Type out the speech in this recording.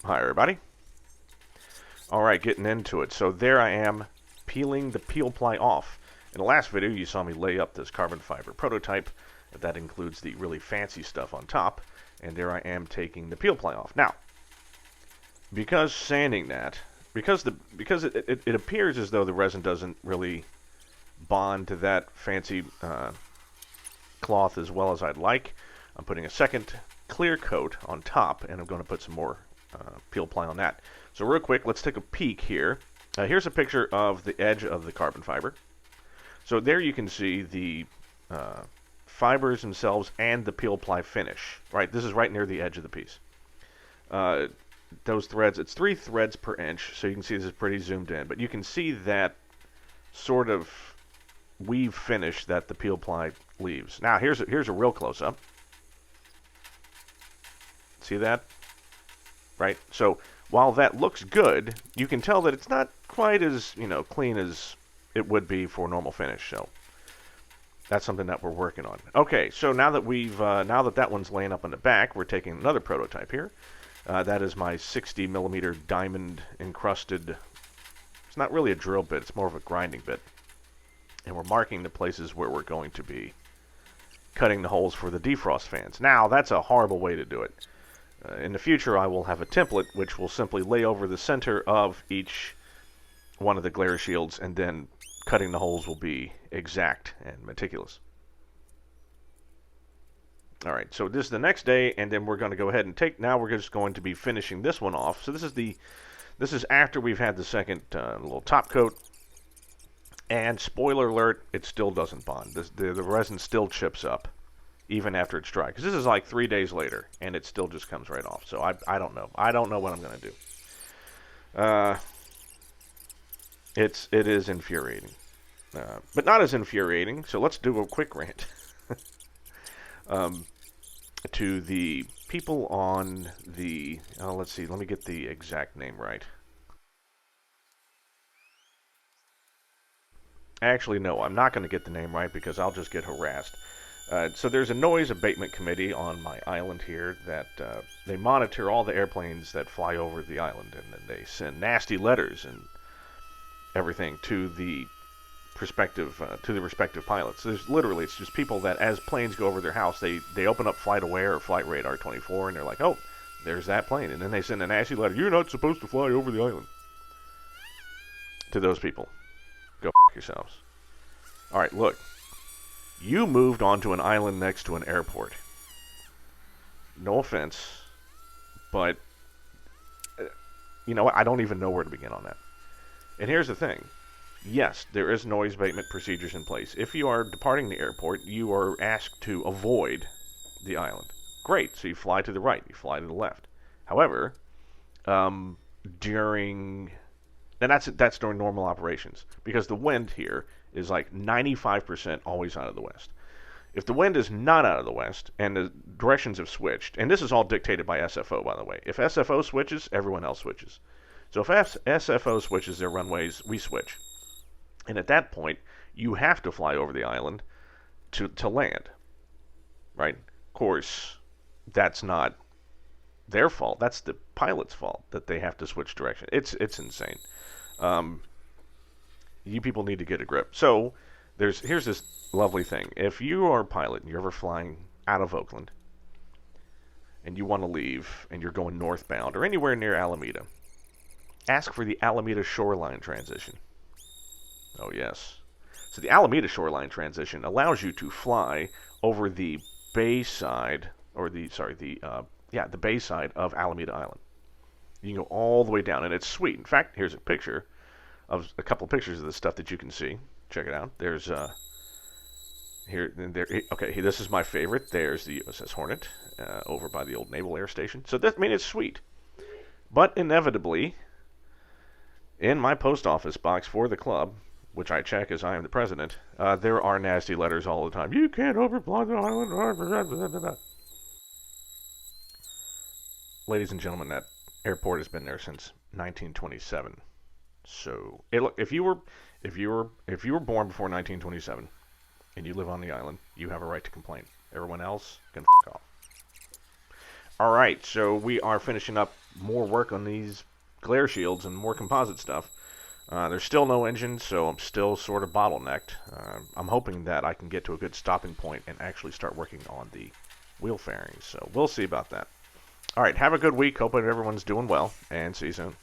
Hi, everybody. Alright, getting into it. So there I am, peeling the peel ply off. In the last video, you saw me lay up this carbon fiber prototype. That includes the really fancy stuff on top. And there I am taking the peel ply off. Now, because sanding that, because it appears as though the resin doesn't really bond to that fancy cloth as well as I'd like, I'm putting a second clear coat on top, and I'm going to put some more peel ply on that. So real quick, let's take a peek here. Here's a picture of the edge of the carbon fiber. So there you can see the fibers themselves and the peel ply finish. Right, this is right near the edge of the piece. Those threads, it's 3 threads per inch, so you can see this is pretty zoomed in. But you can see that sort of weave finish that the peel ply leaves. Now here's a real close-up. See that? Right? So while that looks good, you can tell that it's not quite as, clean as it would be for normal finish. So that's something that we're working on. Okay, so now that that one's laying up on the back, we're taking another prototype here. That is my 60 millimeter diamond encrusted. It's not really a drill bit; it's more of a grinding bit. And we're marking the places where we're going to be cutting the holes for the defrost fans. Now, that's a horrible way to do it. In the future, I will have a template which will simply lay over the center of each one of the Glareyshilds, and then cutting the holes will be exact and meticulous. Alright, so this is the next day, and then we're going to go ahead and now we're just going to be finishing this one off. So this is after we've had the second little top coat. And spoiler alert, it still doesn't bond. The resin still chips up, even after it's dry. Because this is like 3 days later, and it still just comes right off. So I don't know. I don't know what I'm going to do. It is infuriating. But not as infuriating, so let's do a quick rant. To the people on the... let's see, let me get the exact name right. Actually, no, I'm not going to get the name right because I'll just get harassed. So there's a noise abatement committee on my island here that they monitor all the airplanes that fly over the island, and then they send nasty letters and everything to the respective pilots. There's literally, it's just people that as planes go over their house, they open up Flight Aware or Flight Radar 24, and they're like, oh, there's that plane, and then they send a nasty letter. You're not supposed to fly over the island. To those people. Go f*** yourselves. Alright, look. You moved onto an island next to an airport. No offense, but, you know what? I don't even know where to begin on that. And here's the thing. Yes, there is noise abatement procedures in place. If you are departing the airport, you are asked to avoid the island. Great, so you fly to the right, you fly to the left. However, during normal operations, because the wind here is like 95% always out of the west. If the wind is not out of the west and the directions have switched, and this is all dictated by SFO, by the way. If SFO switches, everyone else switches. So if SFO switches their runways, we switch. And at that point, you have to fly over the island to land. Right? Of course, that's not their fault. That's the pilot's fault that they have to switch direction. It's insane. You people need to get a grip. So here's this lovely thing. If you are a pilot and you're ever flying out of Oakland and you want to leave and you're going northbound or anywhere near Alameda, ask for the Alameda shoreline transition. Oh yes. So the Alameda shoreline transition allows you to fly over the bay side, or the bay side of Alameda Island. You can go all the way down, and it's sweet. In fact, here's a couple of pictures of the stuff that you can see. Check it out. There's here and there. Okay, this is my favorite. There's the USS Hornet over by the old Naval Air Station. So it's sweet, but inevitably, in my post office box for the club, which I check as I am the president, there are nasty letters all the time. You can't overfly the island. Ladies and gentlemen, that airport has been there since 1927. So, if you were born before 1927 and you live on the island, you have a right to complain. Everyone else can f*** off. Alright, so we are finishing up more work on these glare shields and more composite stuff. There's still no engine, so I'm still sort of bottlenecked. I'm hoping that I can get to a good stopping point and actually start working on the wheel fairings, so we'll see about that. Alright, have a good week. Hope everyone's doing well, and see you soon.